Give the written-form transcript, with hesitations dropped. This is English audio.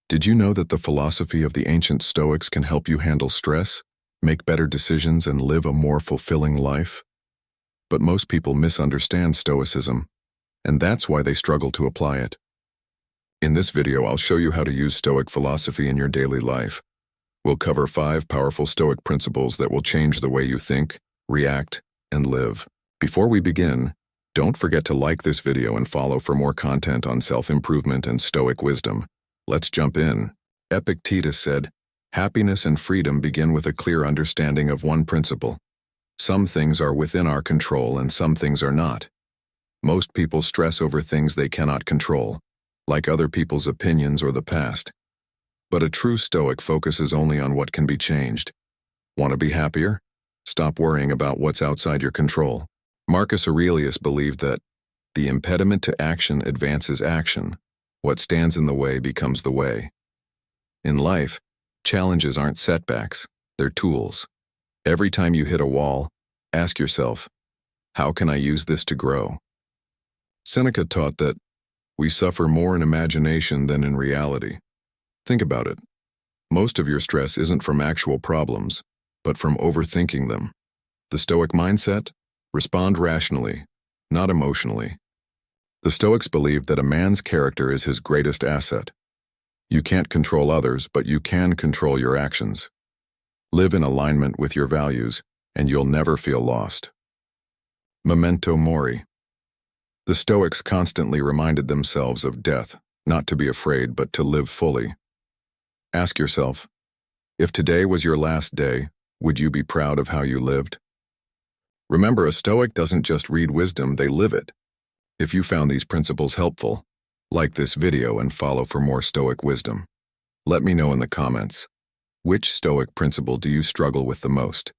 Did you know that the philosophy of the ancient Stoics can help you handle stress, make better decisions, and live a more fulfilling life? But most people misunderstand Stoicism, and that's why they struggle to apply it. In this video, I'll show you how to use Stoic philosophy in your daily life. We'll cover 5 powerful Stoic principles that will change the way you think, react, and live. Before we begin, don't forget to like this video and follow for more content on self-improvement and Stoic wisdom. Let's jump in. Epictetus said, "Happiness and freedom begin with a clear understanding of one principle. Some things are within our control and some things are not. Most people stress over things they cannot control, like other people's opinions or the past. But a true Stoic focuses only on what can be changed. Want to be happier? Stop worrying about what's outside your control." Marcus Aurelius believed that the impediment to action advances action. What stands in the way becomes the way. In life, challenges aren't setbacks, they're tools. Every time you hit a wall, ask yourself, how can I use this to grow? Seneca taught that we suffer more in imagination than in reality. Think about it. Most of your stress isn't from actual problems, but from overthinking them. The Stoic mindset? Respond rationally, not emotionally. The Stoics believed that a man's character is his greatest asset. You can't control others, but you can control your actions. Live in alignment with your values, and you'll never feel lost. Memento Mori. The Stoics constantly reminded themselves of death, not to be afraid, but to live fully. Ask yourself, if today was your last day, would you be proud of how you lived? Remember, a Stoic doesn't just read wisdom, they live it. If you found these principles helpful, like this video and follow for more Stoic wisdom. Let me know in the comments. Which Stoic principle do you struggle with the most?